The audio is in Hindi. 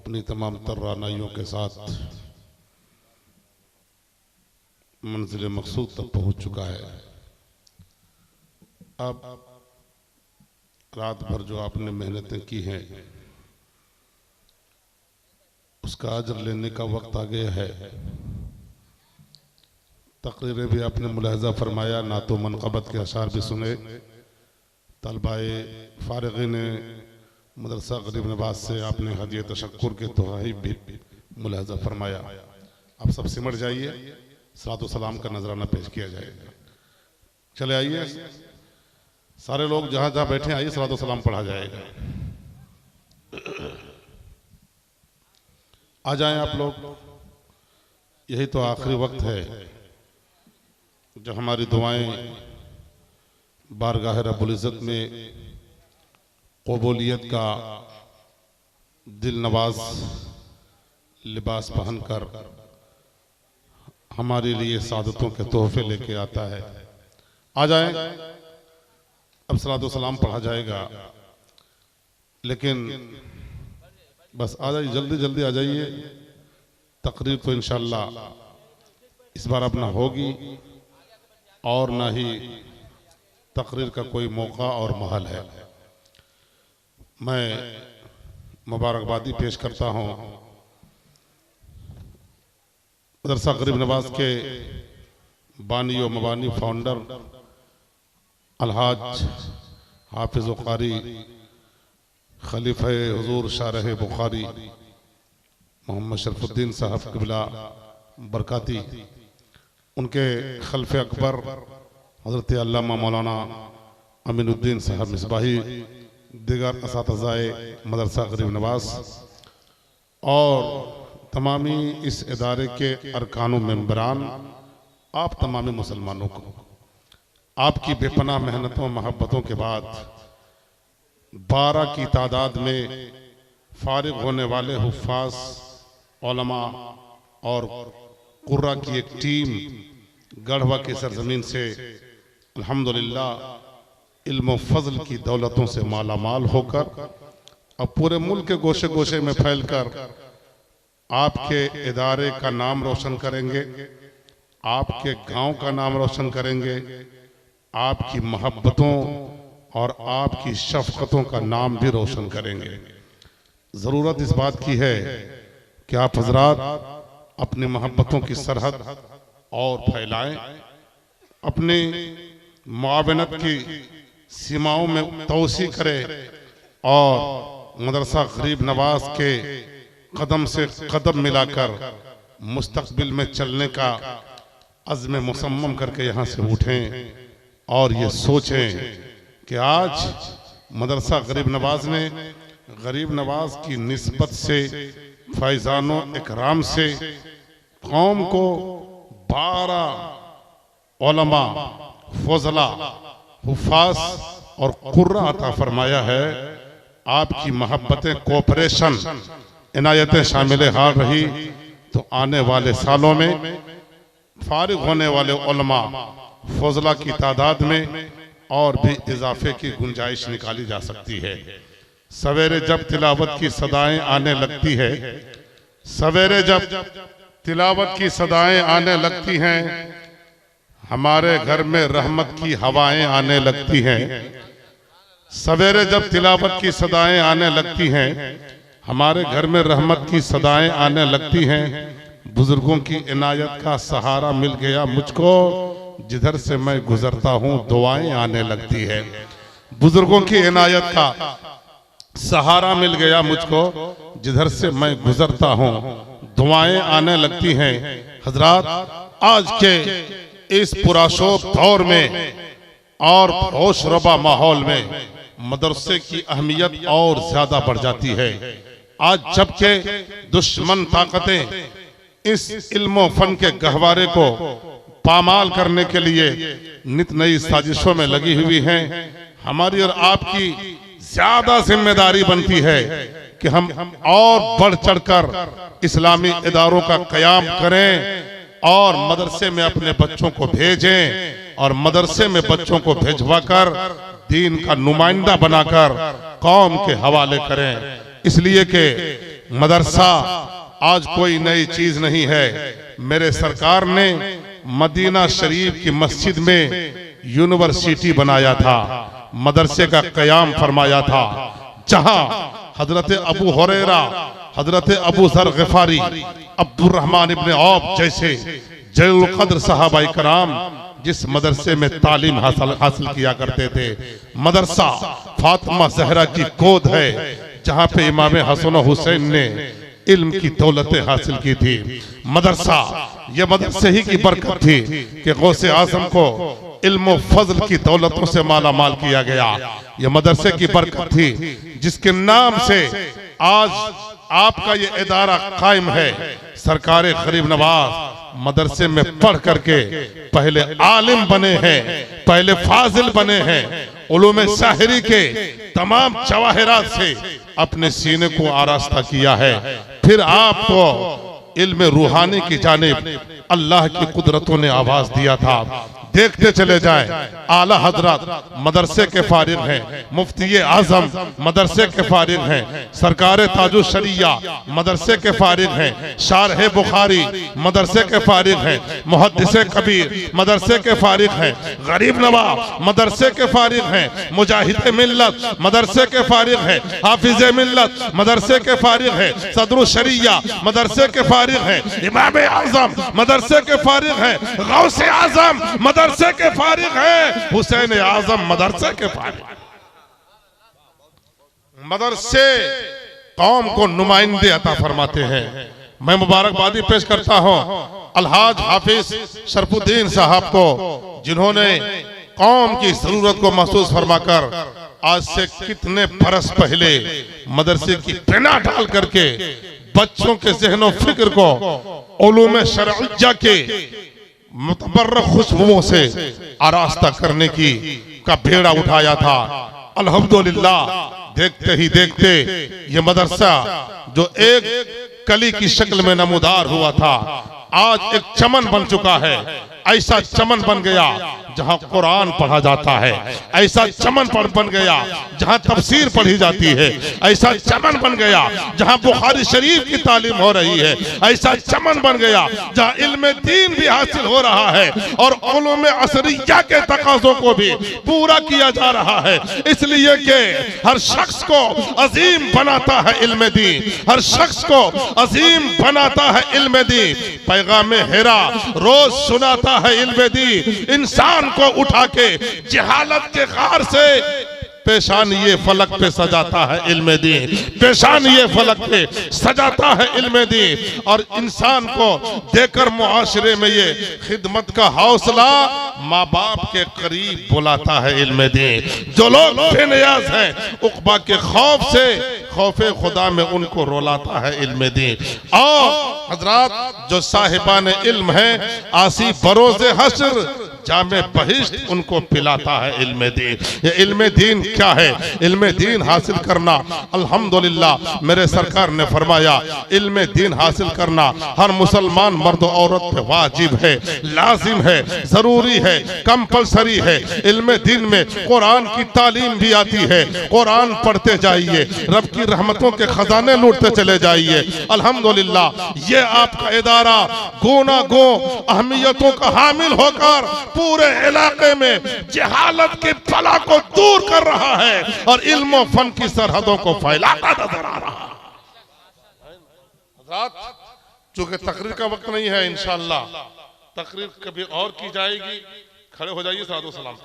अपनी तमाम तर्रानाइयों के साथ मंजिल मकसूद तक पहुंच चुका है। अब रात भर जो आपने मेहनतें की हैं उसका अजर लेने का वक्त आ गया है। तकरीरें भी आपने मुलाहजा फरमाया, ना तो मनक़बत के अशार भी सुने, तलबाए फारिग़ीन मदरसा गरीब नवाज से आपने हदिया तशक्कुर के तोहाइफ भी मुलाहजा फरमाया। आप सब सिमट जाइए, सलातो सलाम का नजराना पेश किया जाएगा। चले आइए सारे लोग जहां जहां बैठे आइए, सलातो सलाम पढ़ा जाएगा। आ जाएं आप लोग। यही तो आखिरी वक्त है जब हमारी दुआएं बारगाह रब्बुल इज़्ज़त में क़बूलियत का दिल नवाज लिबास पहनकर हमारे लिए सादतों के तोहफे लेके आता है। आ जाएं, अब सलातो सलाम पढ़ा जाएगा, लेकिन बस आ जाइए, जल्दी जल्दी आ जाइए। तकरीर तो इंशाअल्लाह इस बार अब ना होगी और ना ही तकरीर का कोई मौका और महल है। मैं मुबारकबादी पेश करता हूँ मदरसा गरीब नवाज के बानी व मबानी फाउंडर अलहाज हाफिज़ व क़ारी खलीफा हुजूर शारह बुखारी मोहम्मद शरफुद्दीन साहब क़िबला बरकाती, उनके खल्फ़े अकबर हज़रत अल्लामा मौलाना अमीनुद्दीन साहब मिसबाही, दिगर असातिज़ाए मदरसा गरीब नवाज और तमामी इस इदारे के अरकान व मेंबरान, आप तमामी मुसलमानों को आपकी बेपनाह मेहनतों मोहब्बतों के बाद 12 की तादाद में फारिग होने वाले हुफ़ाज़, उलमा और कुर्रा की एक टीम गढ़वा की सरजमीन से अल्हम्दुलिल्लाह इल्म व फज़ल की दौलतों से माला माल होकर अब पूरे मुल्क के गोशे गोशे में फैलकर आपके इदारे का नाम रोशन करेंगे, आपके गांव का नाम रोशन करेंगे, आपकी मोहब्बतों और आपकी शफ़क़तों का नाम भी रोशन करेंगे। ज़रूरत इस बात की है कि आप हज़रात अपनी मोहब्बतों की सरहद और फैलाएं, अपनी मुआवनत की सीमाओं में तोसी करें और मदरसा गरीब नवाज के कदम से कदम मिलाकर मुस्तक़बिल में चलने का अज़्म मुसम्मम करके यहाँ से उठें और ये सोचें कि आज मदरसा गरीब नवाज ने गरीब नवाज की निस्बत से फैज़ानो इकराम से कौम को 12 उलमा, फज़ला, हुफ़ाज़ और कुर्रा अता फरमाया है। आपकी मोहब्बतें, कोऑपरेशन, इनायतें शामिल हाल रही तो आने वाले सालों में फारिग होने वाले उलमा, फज़ला की तादाद में और भी इजाफे की गुंजाइश निकाली जा सकती है। सवेरे जब तिलावत की सदाएं आने लगती है, सवेरे जब तिलावत की सदाएं आने लगती हैं, हमारे घर में रहमत की हवाएं आने लगती हैं। सवेरे जब तिलावत की सदाएं आने लगती हैं, हमारे घर में रहमत की सदाएं आने लगती हैं। बुजुर्गों की इनायत का सहारा मिल गया मुझको, जिधर से मैं गुजरता हूँ दुआएं आने लगती है। बुजुर्गों की इनायत का सहारा मिल गया मुझको, जिधर से मैं गुजरता हूँ दुआएं आने लगती हैं। हजरात, आज के इस पुराशोभ दौर में और होशरबा माहौल में मदरसे की अहमियत और ज्यादा बढ़ जाती है। आज जबकि दुश्मन ताकतें इस इल्म फन के गहवारे को पामाल करने के लिए नित नई साजिशों में लगी हुई हैं, हमारी और आपकी ज्यादा जिम्मेदारी बनती है कि हम और बढ़ चढ़कर इस्लामी इदारों का कयाम करें और मदरसे में अपने बच्चों को भेजें और मदरसे में बच्चों को भेजवाकर दीन का नुमाइंदा बनाकर कौम के हवाले करें। इसलिए कि मदरसा आज कोई नई चीज नहीं है। मेरे सरकार ने मदीना शरीफ की मस्जिद में यूनिवर्सिटी बनाया था, मदरसे का क़याम फरमाया था, जहां हजरत अबू हुरैरा, हजरत अबू ज़र ग़िफ़ारी, अब्दुर्रहमान इब्न औफ जैसे जलील क़द्र सहाबाए कराम जिस मदरसे में तालीम हासिल किया करते थे। मदरसा फातिमा ज़हरा की गोद है, जहां पे इमाम हसन और हुसैन ने इल्म की दौलतें हासिल की थी। मदरसा, ये मदरसे ही की बरकत थी कि गौसे आज़म को इल्म और फज़ल की दौलतों से माला माल किया गया। ये मदरसे की बरकत थी जिसके नाम से आज आपका ये इदारा कायम है। सरकार गरीब नवाज मदरसे में पढ़ करके पहले आलिम बने हैं, पहले फाजिल बने हैं, उलूम शाहरी के तमाम जवाहिरात से अपने सीने को आरास्ता किया है। फिर आपको इल्म रूहानी की जानिब अल्लाह की कुदरतों ने आवाज दिया था। देखते चले जाएं, आला हजरत मदरसे के फारिग हैं, मुफ्ती आजम मदरसे के फारिग हैं, सरकार ताजुल शरिया मदरसे के फारिग हैं, शारह बुखारी मदरसे के फारिग हैं, मुहद्दिस कबीर मदरसे के फारिग हैं, गरीब नवाज मदरसे के फारिग हैं, मुजाहिद मिल्लत मदरसे के फारिग हैं, हाफिज मिल्लत मदरसे के फारिग हैं, सदरुल शरिया मदरसे के फारिग हैं, इमाम आजम मदरसे के फारिग हैं, गौसे आजम मदरसे के फारिग है, हुसैन आजम मदरसे के फारिग। मदरसे कौम को नुमाइंदे अता फरमाते हैं। मैं मुबारकबादी पेश करता हूं अलहाज हाफिज शरफुद्दीन साहब को, जिन्होंने कौम की जरूरत को महसूस फरमाकर आज से कितने बरस पहले मदरसे की प्रेरणा डाल करके बच्चों के ज़हन फिक्र को उलूम शरइया के मुतबर्रक खुशबुओं से आरास्ता करने की का बेड़ा उठाया था। अल्हम्दुलिल्लाह, देखते ही देखते ये मदरसा जो एक कली की शक्ल में नमूदार हुआ था, आज एक चमन बन चुका है। ऐसा चमन बन गया जहां कुरान पढ़ा जाता है, ऐसा चमन बन गया जहां तफसीर पढ़ी जाती है, ऐसा चमन बन गया जहां बुखारी शरीफ की तालीम हो रही है, ऐसा चमन बन गया जहां इल्म दीन भी हासिल हो रहा है और उलूम असरिया के तकाज़ों को भी पूरा किया जा रहा है। इसलिए कि हर शख्स को अजीम बनाता है इल्म दीन, हर शख्स को अजीम बनाता है इल्म दीन। पैगाम हिरा रोज सुनाता है इल्म दीन, इंसान को उठा के जहालत के खार से पेशानी फलक पे सजाता है इल्म दीन, पेशानी फलक पे सजाता है इल्म दीन, और इंसान को देकर मुआशरे में ये खिदमत का हौसला माँ बाप के करीब बुलाता है इल्म दीन। जो लोग बेनियाज हैं उक़बा के खौफ से खौफे खुदा में उनको रुलाता है इल्म दीन। और हजरात जो साहिबान इल्म है आसी बरोज़े हश्र जामे बहिश्त उनको पिलाता है इल्म दीन। ये इल्म दीन क्या है? इल्म दीन हासिल करना अल्हम्दुलिल्लाह मेरे सरकार ने फरमाया इल्म दीन हासिल करना हर मुसलमान मर्द औरत पे वाजिब है, लाजिम है, जरूरी है, कंपलसरी है। इल्म दीन में कुरान की तालीम भी आती है, कुरान पढ़ते जाइए, रब की रहमतों के खजाने लूटते चले जाइए। अल्हम्दुलिल्लाह ये आपका इदारा गोना गो अहमियतों का हामिल होकर पूरे इलाके में जहालत के फला को दूर कर रहा है और इल्म और फन की सरहदों को फैलाता नजर आ रहा है। चूंकि तकरीर का वक्त नहीं है, इंशाअल्लाह तकरीर कभी और की जाएगी। खड़े हो जाइए, सादो सलाम।